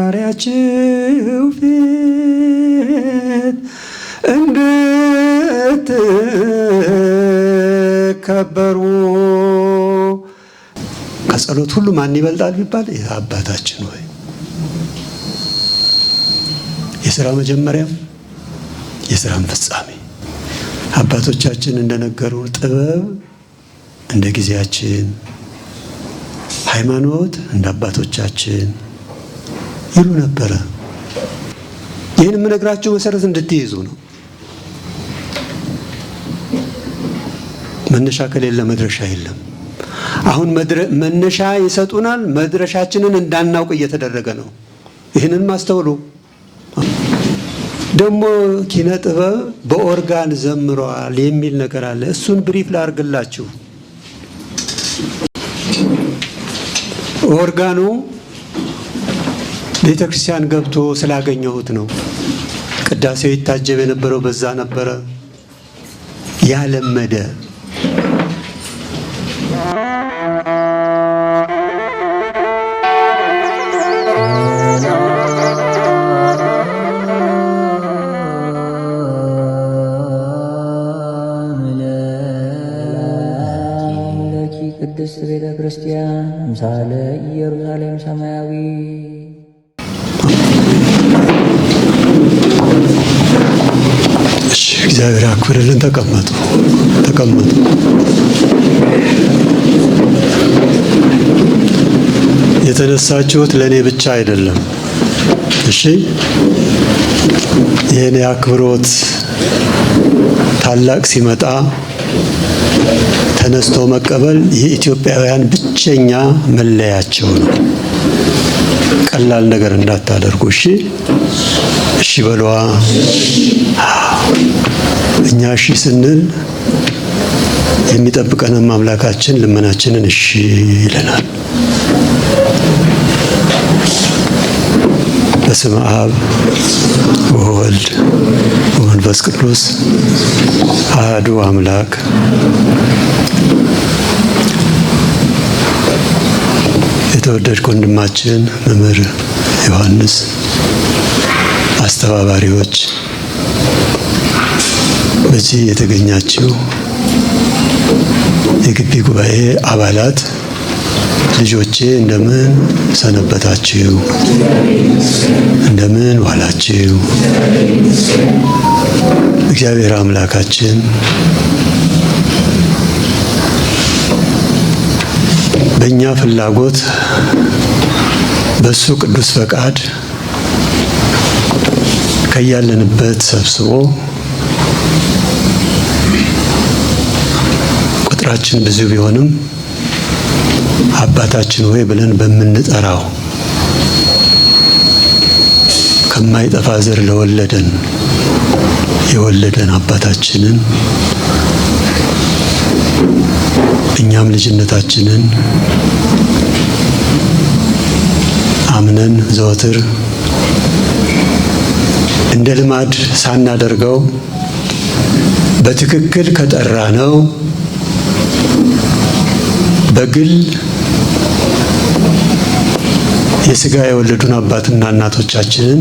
በፈጣሪያችሁ ፊት እንድትከበሩ ከጸሎት ሁሉ ማን ይበልጣል ቢባል አባታችን ሆይ። የሥራ መጀመሪያም የሥራም ፍጻሜ አባቶቻችን እንደነገሩን ጥበብ እንደ ጊዜያችን፣ ሃይማኖት እንደ አባቶቻችን ይሉ ነበረ። ይህን የምነግራችሁ መሰረት እንድትይዙ ነው። መነሻ ከሌለ መድረሻ የለም። አሁን መነሻ ይሰጡናል፣ መድረሻችንን እንዳናውቅ እየተደረገ ነው። ይህንን ማስተውሉ። ደግሞ ኪነ ጥበብ በኦርጋን ዘምሯል የሚል ነገር አለ። እሱን ብሪፍ ላርግላችሁ። ኦርጋኑ ቤተ ክርስቲያን ገብቶ ስላገኘሁት ነው። ቅዳሴው ይታጀብ የነበረው በዛ ነበረ። ያለመደ ቅድስት ቤተ ክርስቲያን ምሳሌ ኢየሩሳሌም ሰማያዊ እግዚአብሔር አክብርልን። ተቀመጡ። የተነሳችሁት ለእኔ ብቻ አይደለም። እሺ፣ የእኔ አክብሮት ታላቅ ሲመጣ ተነስቶ መቀበል የኢትዮጵያውያን ብቸኛ መለያቸው ነው። ቀላል ነገር እንዳታደርጉ። እሺ በሏ። እኛ እሺ ስንል የሚጠብቀንም አምላካችን ልመናችንን እሺ ይለናል። በስመ አብ ወወልድ ወመንፈስ ቅዱስ አሐዱ አምላክ። የተወደድክ ወንድማችን መምህር ዮሐንስ፣ አስተባባሪዎች፣ በዚህ የተገኛችሁ የግቢ ጉባኤ አባላት፣ ልጆቼ እንደምን ሰነበታችሁ? እንደምን ዋላችሁ? እግዚአብሔር አምላካችን በእኛ ፍላጎት በሱ ቅዱስ ፈቃድ ከያለንበት ሰብስቦ ቁጥራችን ብዙ ቢሆንም አባታችን ሆይ ብለን በምንጠራው ከማይጠፋ ዘር የወለደን አባታችንን እኛም ልጅነታችንን አምነን ዘወትር እንደ ልማድ ሳናደርገው በትክክል ከጠራ ነው በግል የሥጋ የወለዱን አባትና እናቶቻችንን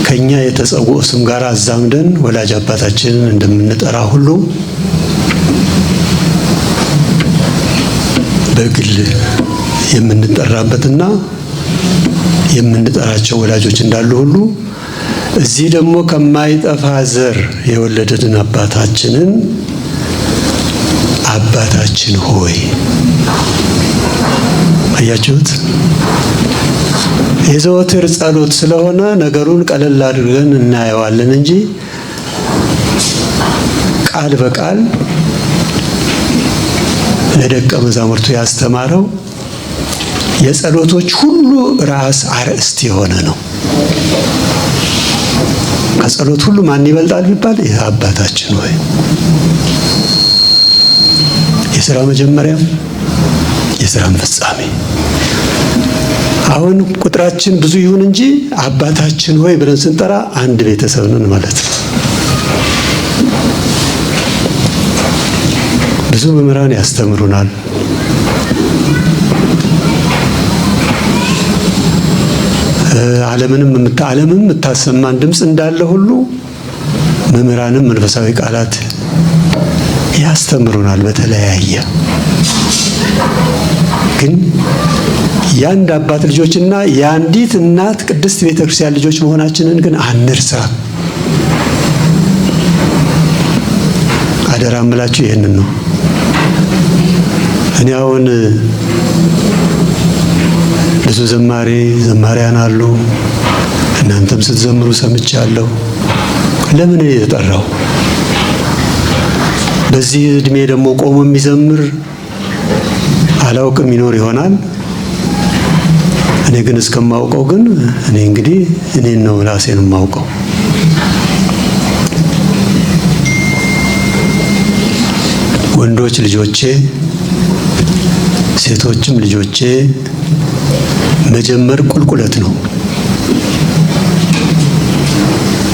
ከኛ የተጸውዖ ስም ጋር አዛምደን ወላጅ አባታችንን እንደምንጠራ ሁሉ በግል የምንጠራበትና የምንጠራቸው ወላጆች እንዳሉ ሁሉ እዚህ ደግሞ ከማይጠፋ ዘር የወለደን አባታችንን አባታችን ሆይ። አያችሁት? የዘወትር ጸሎት ስለሆነ ነገሩን ቀለል አድርገን እናየዋለን እንጂ ቃል በቃል ለደቀ መዛሙርቱ ያስተማረው የጸሎቶች ሁሉ ራስ አርእስት የሆነ ነው። ከጸሎት ሁሉ ማን ይበልጣል ቢባል አባታችን ሆይ። የሥራ መጀመሪያም የሥራም ፍጻሜ። አሁን ቁጥራችን ብዙ ይሁን እንጂ አባታችን ሆይ ብለን ስንጠራ አንድ ቤተሰብ ነን ማለት ነው። ብዙ መምህራን ያስተምሩናል። ዓለምም የምታሰማን ድምፅ እንዳለ ሁሉ መምህራንም መንፈሳዊ ቃላት ያስተምሩናል በተለያየ። ግን የአንድ አባት ልጆችና የአንዲት እናት ቅድስት ቤተክርስቲያን ልጆች መሆናችንን ግን አንርሳ። አደራ እምላችሁ ይህንን ነው። እኔ አሁን ብዙ ዘማሪያን አሉ፣ እናንተም ስትዘምሩ ሰምቻለሁ። ለምን የተጠራው? በዚህ እድሜ ደግሞ ቆሞ የሚዘምር አላውቅም ይኖር ይሆናል። እኔ ግን እስከማውቀው ግን እኔን ነው ራሴን የማውቀው። ወንዶች ልጆቼ፣ ሴቶችም ልጆቼ መጀመር ቁልቁለት ነው።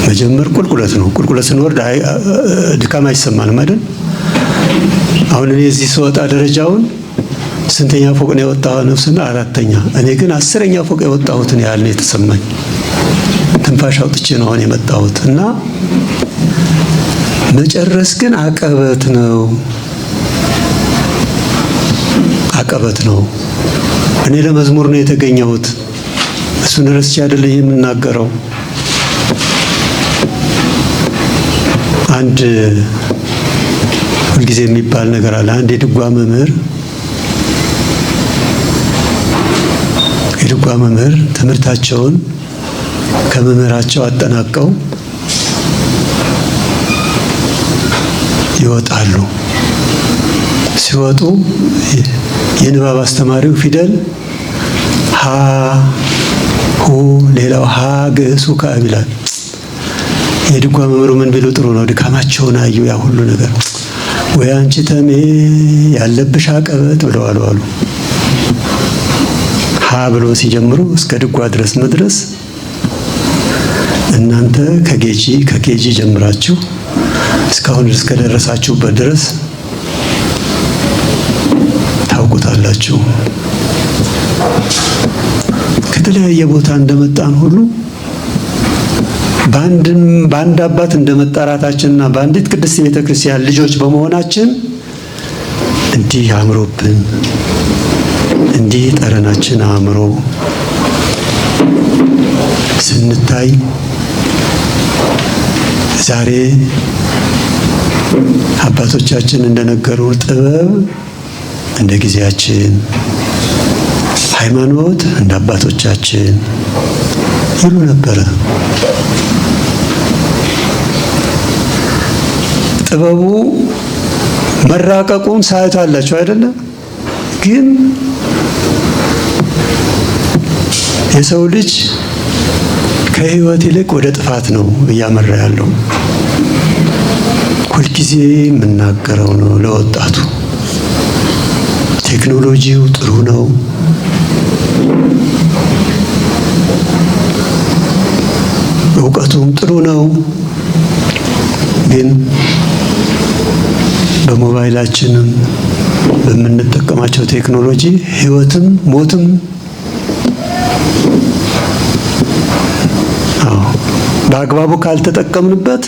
መጀመር ቁልቁለት ነው። ቁልቁለት ስንወርድ ድካም አይሰማንም አይደል? አሁን እኔ እዚህ ስወጣ ደረጃውን ስንተኛ ፎቅ ነው የወጣው? ነፍስና አራተኛ። እኔ ግን 10ኛ ፎቅ የወጣሁትን ያህል ነው የተሰማኝ። ትንፋሽ አውጥቼ ነው አሁን የመጣሁት። እና መጨረስ ግን አቀበት ነው። አቀበት ነው። እኔ ለመዝሙር ነው የተገኘሁት። እሱን ረስቼ አይደለም የምናገረው። አንድ ሁልጊዜ የሚባል ነገር አለ። አንድ የድጓ መምህር ትምህርታቸውን ከመምህራቸው አጠናቀው ይወጣሉ። ሲወጡ የንባብ አስተማሪው ፊደል ሀ ሁ ሌላው ሀ ግዕሱ ከአብ ይላል። የድጓ መምህሩ ምን ቢሉ ጥሩ ነው? ድካማቸውን አዩ። ያ ሁሉ ነገር ወይ አንቺ ተሜ ያለብሽ አቀበት ብለዋል አሉ። ሀ ብሎ ሲጀምሩ እስከ ድጓ ድረስ መድረስ እናንተ ከኬጂ ጀምራችሁ እስካሁን እስከ ደረሳችሁበት ድረስ ታውቁታላችሁ። ከተለያየ ቦታ እንደመጣን ሁሉ በአንድ አባት እንደመጣራታችንና በአንዲት ቅድስት ቤተክርስቲያን ልጆች በመሆናችን እንዲህ አምሮብን፣ እንዲህ ጠረናችን አምሮ ስንታይ ዛሬ አባቶቻችን እንደነገሩ ጥበብ እንደ ጊዜያችን፣ ሃይማኖት እንደ አባቶቻችን ይሉ ነበረ። ጥበቡ መራቀቁን ሳይታላችሁ አይደለም? ግን የሰው ልጅ ከህይወት ይልቅ ወደ ጥፋት ነው እያመራ ያለው። ሁልጊዜ የምናገረው ነው ለወጣቱ። ቴክኖሎጂው ጥሩ ነው፣ እውቀቱም ጥሩ ነው። ግን በሞባይላችንም በምንጠቀማቸው ቴክኖሎጂ ህይወትም ሞትም በአግባቡ ካልተጠቀምንበት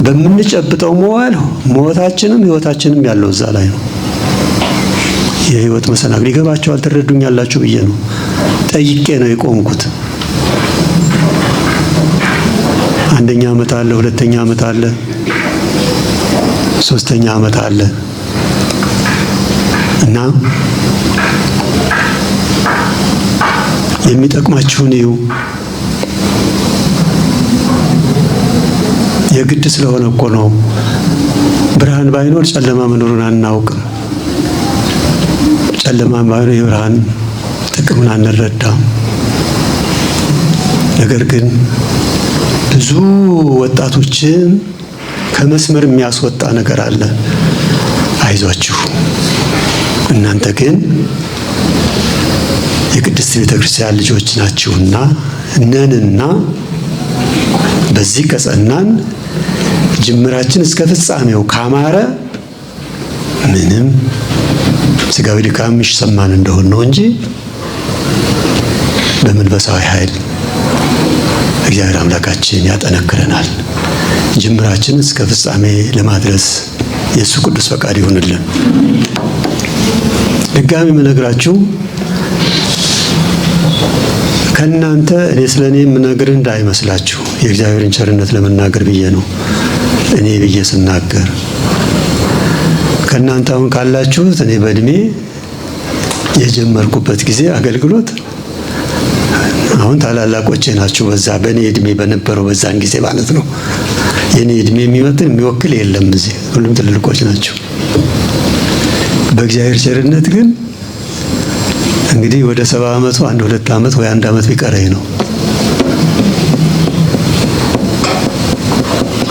በምንጨብጠው ሞባይል ሞታችንም ህይወታችንም ያለው እዛ ላይ ነው። የህይወት መሰናክል ይገባቸዋል፣ ትረዱኛላችሁ ብዬ ነው ጠይቄ ነው የቆምኩት። አንደኛ ዓመት አለ፣ ሁለተኛ ዓመት አለ፣ ሶስተኛ ዓመት አለ እና የሚጠቅማችሁን እዩ። የግድ ስለሆነ እኮ ነው። ብርሃን ባይኖር ጨለማ መኖሩን አናውቅም። ጨለማ ባይኖር የብርሃን ጥቅምን አንረዳም። ነገር ግን ብዙ ወጣቶችን ከመስመር የሚያስወጣ ነገር አለ። አይዟችሁ፣ እናንተ ግን የቅድስት ቤተክርስቲያን ልጆች ናችሁና ነንና በዚህ ከጸናን ጅምራችን እስከ ፍጻሜው ካማረ ምንም ስጋዊ ድካም ይሰማን እንደሆነ ነው እንጂ በመንፈሳዊ ኃይል እግዚአብሔር አምላካችን ያጠነክረናል። ጅምራችን እስከ ፍጻሜ ለማድረስ የእሱ ቅዱስ ፈቃድ ይሁንልን። ድጋሚ የምነግራችሁ ከእናንተ እኔ ስለ እኔ የምነግር እንዳይመስላችሁ የእግዚአብሔርን ቸርነት ለመናገር ብዬ ነው። እኔ ብዬ ስናገር ከእናንተ አሁን ካላችሁት እኔ በእድሜ የጀመርኩበት ጊዜ አገልግሎት አሁን ታላላቆቼ ናቸው። በዛ በእኔ እድሜ በነበረው በዛን ጊዜ ማለት ነው። የኔ እድሜ የሚመጥን የሚወክል የለም እዚህ፣ ሁሉም ትልልቆች ናቸው። በእግዚአብሔር ቸርነት ግን እንግዲህ ወደ 70 ዓመቱ 1-2 ዓመት ወይ 1 ዓመት ቢቀረኝ ነው።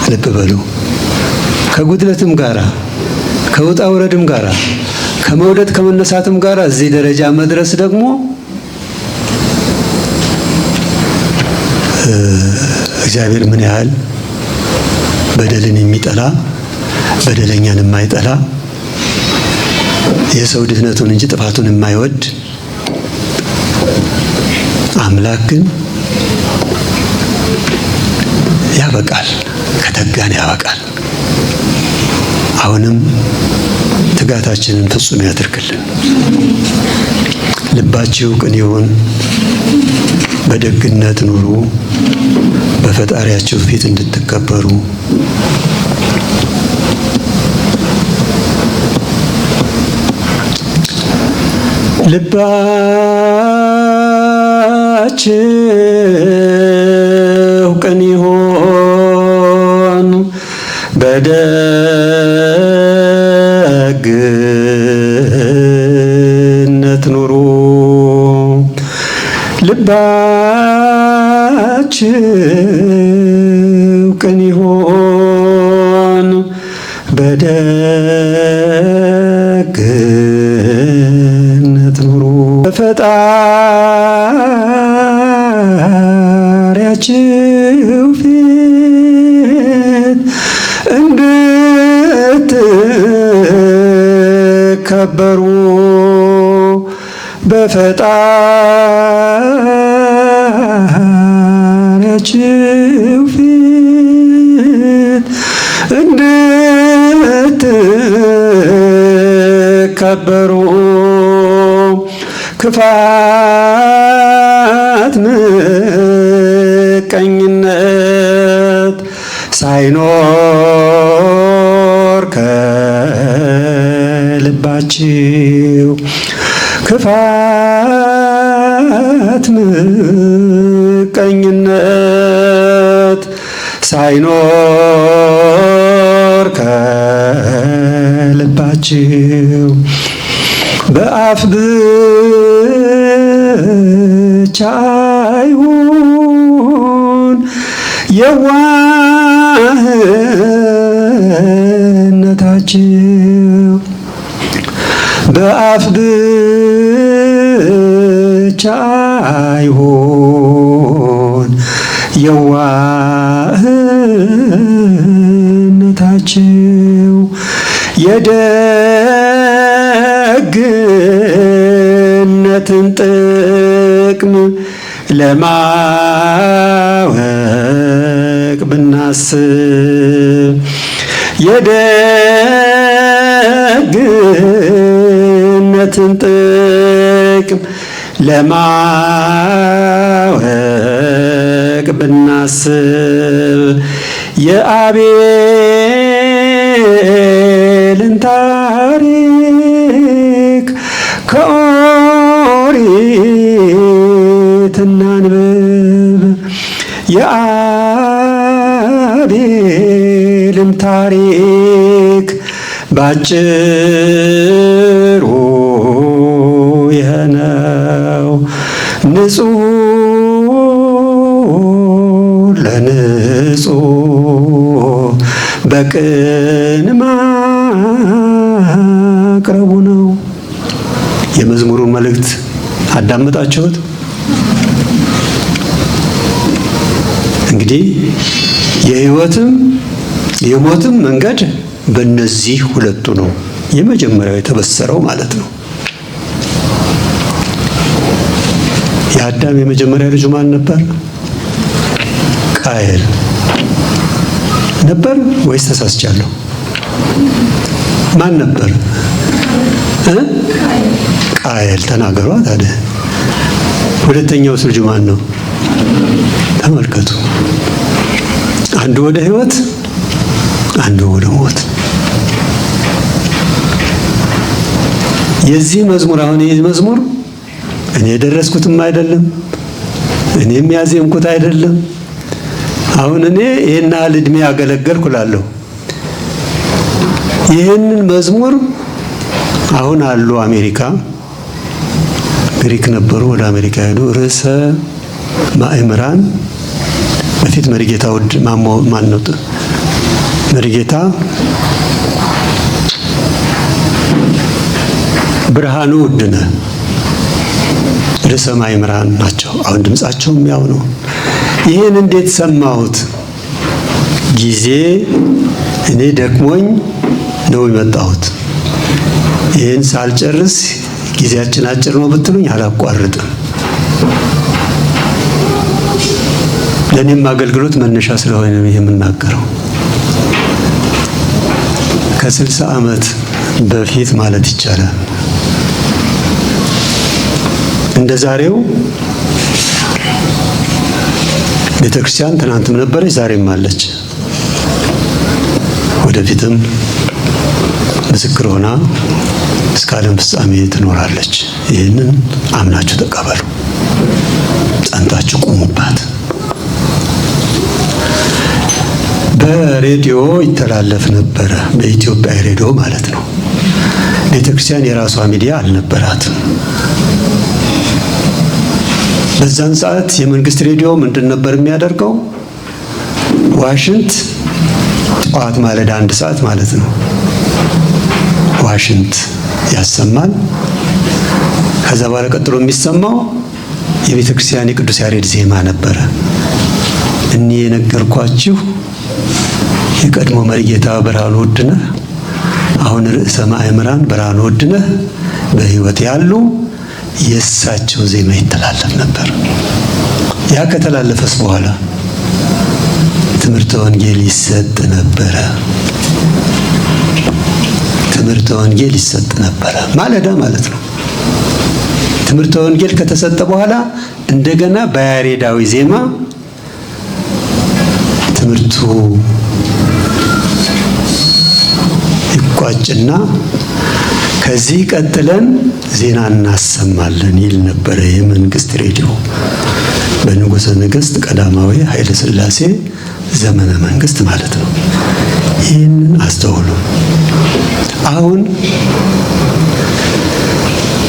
ልብ በሉ። ከጉድለትም ጋራ ከውጣ ውረድም ጋራ ከመውደድ ከመነሳትም ጋራ እዚህ ደረጃ መድረስ ደግሞ እግዚአብሔር ምን ያህል በደልን የሚጠላ በደለኛን የማይጠላ የሰው ድህነቱን እንጂ ጥፋቱን የማይወድ አምላክ ግን ያበቃል፣ ከተጋን ያበቃል። አሁንም ትጋታችንን ፍጹም ያድርግልን። ልባችሁ ቅን ይሁን፣ በደግነት ኑሩ፣ በፈጣሪያችሁ ፊት እንድትከበሩ ልባችሁ ቅን ይሁን፣ በደግነት ኑሩ። ልባችሁ ቅን ይሁን፣ በደግነት ኑሩ። በፈጣሪያችሁ ፊት እንድትከበሩ በፈጣሪያችሁ ፊት እንድትከበሩ ክፋት ምቀኝነት ሳይኖር ከልባችሁ ክፋት ምቀኝነት ሳይኖር ከልባችሁ በአፍ ብቻ አይሁን የዋህነታችሁ፣ በአፍ ብቻ አይሁን የዋህነታችሁ፣ የደግነትን ጥቅም ለማወቅ ብናስብ የደግነትን ጥቅም ለማወቅ ብናስብ የአቤልን ታሪክ ከኦሪት እናንብብ። የአቤልን ታሪክ ባጭሩ ይህ ነው። ንጹሕ ለንጹሕ በቅን ማቅረቡ ነው። የመዝሙሩን መልእክት አዳመጣችሁት? እንግዲህ የሕይወትም የሞትም መንገድ በእነዚህ ሁለቱ ነው የመጀመሪያው የተበሰረው ማለት ነው። የአዳም የመጀመሪያ ልጁ ማን ነበር? ቃየል ነበር ወይስ ተሳስቻለሁ? ማን ነበር? ቃየል። ተናገሯ ታዲያ። ሁለተኛው ልጁ ማን ነው? ተመልከቱ። አንዱ ወደ ሕይወት፣ አንዱ ወደ ሞት። የዚህ መዝሙር አሁን ይህ መዝሙር እኔ የደረስኩትም አይደለም፣ እኔም ያዜምኩት አይደለም። አሁን እኔ ይሄን ያህል ዕድሜ ያገለገልኩ እላለሁ። ይህንን መዝሙር አሁን አሉ አሜሪካ፣ ግሪክ ነበሩ፣ ወደ አሜሪካ ሄዱ። ርዕሰ ማእምራን በፊት መሪጌታ ውድ ማን ነው? መሪጌታ ብርሃኑ ውድነህ ርዕሰ ማእምራን ናቸው። አሁን ድምጻቸውም ያው ነው። ይህን እንዴት ሰማሁት? ጊዜ እኔ ደክሞኝ ነው የመጣሁት። ይህን ሳልጨርስ ጊዜያችን አጭር ነው ብትሉኝ አላቋርጥም። ለእኔም አገልግሎት መነሻ ስለሆነ ነው የምናገረው። ከ60 ዓመት በፊት ማለት ይቻላል እንደ ዛሬው ቤተክርስቲያን ትናንትም ነበረች፣ ዛሬም አለች፣ ወደፊትም ምስክር ሆና እስከ ዓለም ፍጻሜ ትኖራለች። ይህንን አምናችሁ ተቀበሉ፣ ጸንታችሁ ቁሙባት። በሬዲዮ ይተላለፍ ነበረ፣ በኢትዮጵያ ሬዲዮ ማለት ነው። ቤተክርስቲያን የራሷ ሚዲያ አልነበራትም። በዛን ሰዓት የመንግስት ሬዲዮ ምንድን ነበር የሚያደርገው? ዋሽንት ጠዋት ማለዳ 1 ሰዓት ማለት ነው ዋሽንት ያሰማል። ከዛ በኋላ ቀጥሎ የሚሰማው የቤተ ክርስቲያን የቅዱስ ያሬድ ዜማ ነበረ። እኔ የነገርኳችሁ የቀድሞ መሪጌታ ብርሃኑ ውድነህ፣ አሁን ርዕሰ ማእምራን ብርሃኑ ውድነህ በሕይወት ያሉ የእሳቸው ዜማ ይተላለፍ ነበር። ያ ከተላለፈስ በኋላ ትምህርተ ወንጌል ይሰጥ ነበረ። ትምህርተ ወንጌል ይሰጥ ነበረ ማለዳ ማለት ነው። ትምህርተ ወንጌል ከተሰጠ በኋላ እንደገና በያሬዳዊ ዜማ ትምህርቱ ይቋጭና ከዚህ ቀጥለን ዜና እናሰማለን ይል ነበረ የመንግስት ሬዲዮ በንጉሠ ነገሥት ቀዳማዊ ኃይለ ሥላሴ ዘመነ መንግስት ማለት ነው። ይህንን አስተውሉ። አሁን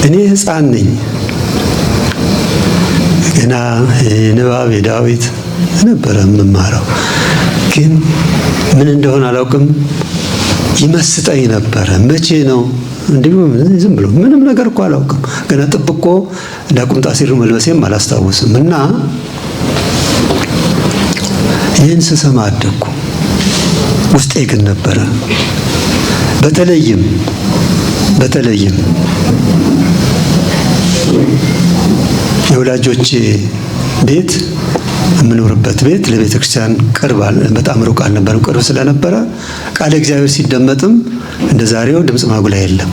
እኔ ሕፃን ነኝ ገና የንባብ የዳዊት ነበረ የምማረው፣ ግን ምን እንደሆነ አላውቅም። ይመስጠኝ ነበረ። መቼ ነው እንዲሁ ዝም ብሎ ምንም ነገር እኮ አላውቅም። ገና ጥብቆ ዳቁምጣ ሲር መልበሴም አላስታውስም። እና ይህን ስሰማ አደግኩ። ውስጤ ግን ነበረ። በተለይም የወላጆቼ ቤት የምኖርበት ቤት ለቤተ ክርስቲያን ቅርብ በጣም ሩቅ አልነበረም። ቅርብ ስለነበረ ቃለ እግዚአብሔር ሲደመጥም እንደ ዛሬው ድምፅ ማጉላይ የለም።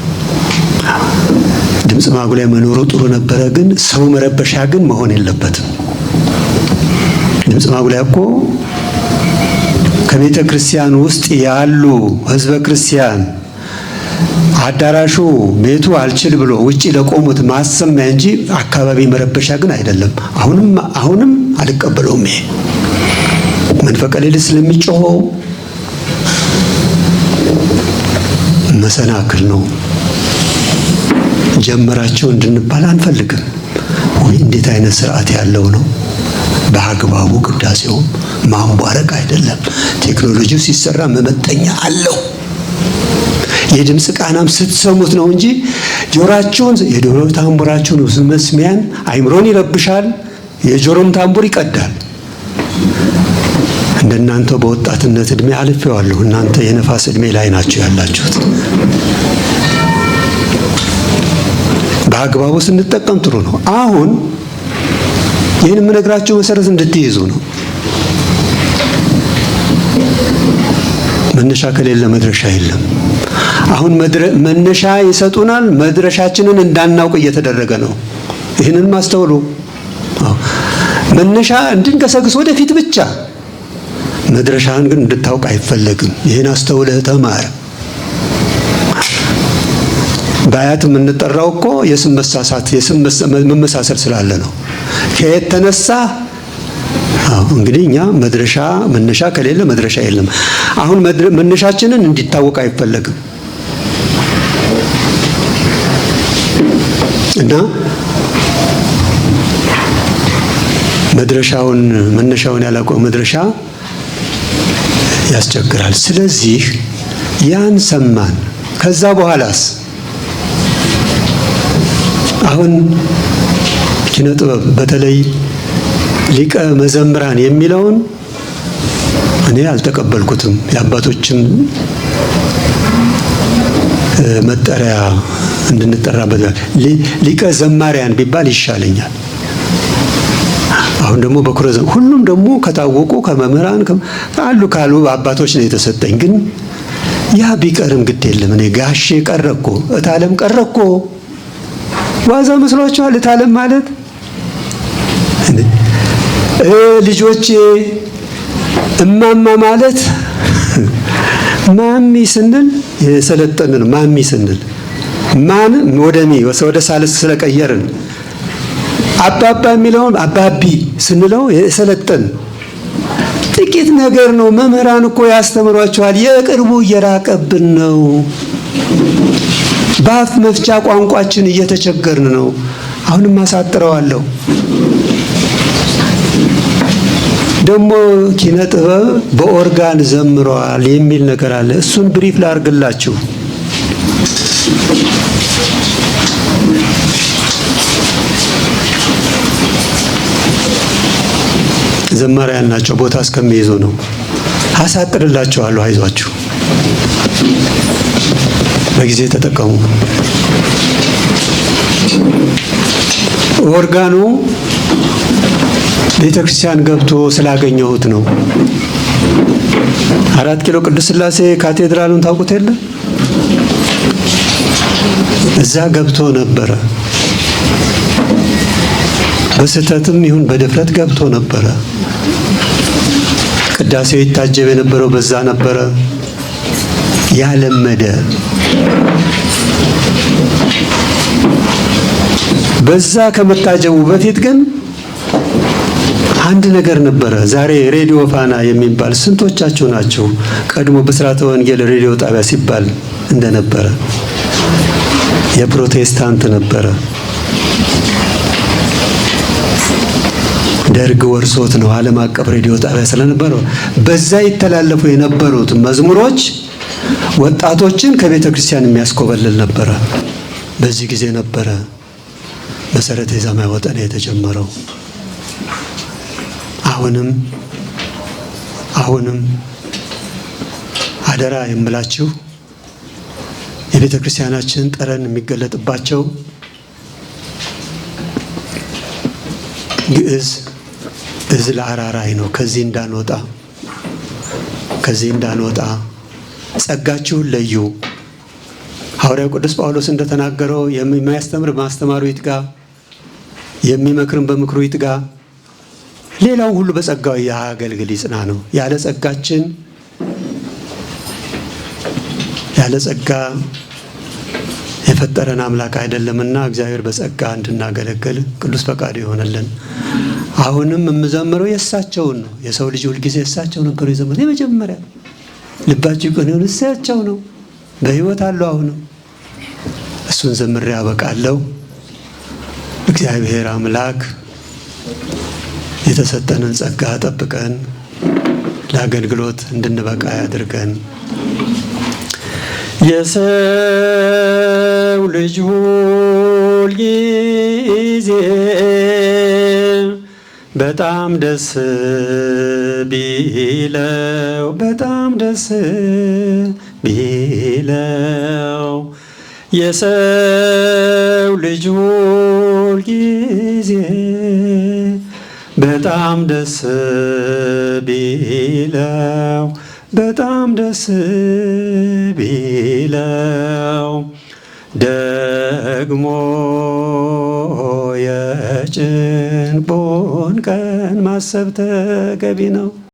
ድምፅ ማጉላይ መኖሩ ጥሩ ነበረ፣ ግን ሰው መረበሻ ግን መሆን የለበትም። ድምፅ ማጉላይ እኮ ከቤተ ክርስቲያን ውስጥ ያሉ ሕዝበ ክርስቲያን አዳራሹ ቤቱ አልችል ብሎ ውጪ ለቆሙት ማሰሚያ እንጂ አካባቢ መረበሻ ግን አይደለም። አሁንም አልቀበለውም። ይሄ መንፈቀ ሌሊት ስለሚጮኸው መሰናክል ነው። ጀመራቸው እንድንባል አንፈልግም። ወይ እንዴት አይነት ስርዓት ያለው ነው! በአግባቡ ቅዳሴው ማንቧረቅ አይደለም። ቴክኖሎጂው ሲሰራ መመጠኛ አለው። የድምፅ ቃናም ስትሰሙት ነው እንጂ ጆሮአችሁን የዶሮ ታምቡራችሁን መስሚያን አይምሮን ይረብሻል። የጆሮም ታምቡር ይቀዳል። እንደናንተ በወጣትነት እድሜ አልፌዋለሁ። እናንተ የነፋስ እድሜ ላይ ናችሁ ያላችሁት። በአግባቡ ስንጠቀም ጥሩ ነው። አሁን ይህን የምነግራችሁ መሰረት እንድትይዙ ነው። መነሻ ከሌለ መድረሻ የለም። አሁን መነሻ ይሰጡናል፣ መድረሻችንን እንዳናውቅ እየተደረገ ነው። ይህንን ማስተውሉ። መነሻ እንድንገሰግስ ወደፊት ብቻ፣ መድረሻህን ግን እንድታውቅ አይፈለግም። ይህን አስተውለህ ተማር። በአያት የምንጠራው እኮ የስም መሳሳት የስም መመሳሰል ስላለ ነው። ከየት ተነሳ? እንግዲህ እኛ መነሻ ከሌለ መድረሻ የለም። አሁን መነሻችንን እንዲታወቅ አይፈለግም እና መነሻውን ያላውቀው መድረሻ ያስቸግራል። ስለዚህ ያን ሰማን። ከዛ በኋላስ አሁን ኪነ ጥበብ በተለይ ሊቀ መዘምራን የሚለውን እኔ አልተቀበልኩትም። የአባቶችን መጠሪያ እንድንጠራበት ሊቀ ዘማሪያን ቢባል ይሻለኛል። አሁን ደግሞ በኩረ ሁሉም ደግሞ ከታወቁ ከመምህራን ካሉ አባቶች ነው የተሰጠኝ። ግን ያ ቢቀርም ግድ የለም። እኔ ጋሼ ቀረኮ እታለም ቀረኮ ዋዛ መስሏችኋል? እታለም ማለት ልጆቼ እማማ ማለት ማሚ ስንል የሰለጠንን ማሚ ስንል ማን ወደ ሳልስ ስለቀየርን አባባ የሚለውን አባቢ ስንለው የሰለጠን ጥቂት ነገር ነው። መምህራን እኮ ያስተምሯቸዋል። የቅርቡ እየራቀብን ነው። በአፍ መፍቻ ቋንቋችን እየተቸገርን ነው። አሁንም አሳጥረዋለሁ። ደግሞ ኪነ ጥበብ በኦርጋን ዘምረዋል የሚል ነገር አለ። እሱን ብሪፍ ላርግላችሁ። ዘማሪያን ናቸው። ቦታ እስከሚይዙ ነው። አሳጥርላችኋለሁ። አይዟችሁ፣ በጊዜ ተጠቀሙ። ኦርጋኑ ቤተ ክርስቲያን ገብቶ ስላገኘሁት ነው። 4 ኪሎ ቅዱስ ሥላሴ ካቴድራሉን ታውቁት የለ? እዛ ገብቶ ነበረ። በስህተትም ይሁን በድፍረት ገብቶ ነበረ። ቅዳሴው ይታጀብ የነበረው በዛ ነበረ። ያለመደ በዛ ከመታጀቡ በፊት ግን አንድ ነገር ነበረ። ዛሬ ሬዲዮ ፋና የሚባል ስንቶቻችሁ ናቸው ቀድሞ ብስራተ ወንጌል ሬዲዮ ጣቢያ ሲባል እንደነበረ? የፕሮቴስታንት ነበረ። ደርግ ወርሶት ነው። ዓለም አቀፍ ሬዲዮ ጣቢያ ስለነበረው በዛ ይተላለፉ የነበሩት መዝሙሮች ወጣቶችን ከቤተ ክርስቲያን የሚያስኮበልል ነበረ። በዚህ ጊዜ ነበረ መሰረተ የሰማይ ወጠኔ የተጀመረው። አሁንም አደራ የምላችሁ የቤተ ክርስቲያናችን ጠረን የሚገለጥባቸው ግዕዝ ለአራራይ ነው። ከዚህ እንዳንወጣ ጸጋችሁን ለዩ። ሐዋርያው ቅዱስ ጳውሎስ እንደተናገረው የሚያስተምር ማስተማሩ ይትጋ፣ የሚመክርን በምክሩ ይትጋ፣ ሌላው ሁሉ በጸጋው ያገልግል ይጽና ነው። ያለ ጸጋ የፈጠረን አምላክ አይደለምና እግዚአብሔር በጸጋ እንድናገለግል ቅዱስ ፈቃዱ ይሆነልን። አሁንም የምዘምረው የእሳቸውን ነው። የሰው ልጅ ሁልጊዜ እሳቸው ነበሩ የዘመሩት። የመጀመሪያ ልባችሁ ይቆን ይሁን እሳቸው ነው። በሕይወት አለው። አሁንም እሱን ዘምሬ ያበቃለሁ። እግዚአብሔር አምላክ የተሰጠንን ጸጋ ጠብቀን ለአገልግሎት እንድንበቃ ያድርገን። የሰው ልጅ ሁል ጊዜ በጣም ደስ ቢለው የሰው ልጅ ሁል ጊዜ በጣም ደስ ቢለው በጣም ደስ ቢለው ደግሞ የጭንቁን ቀን ማሰብ ተገቢ ነው።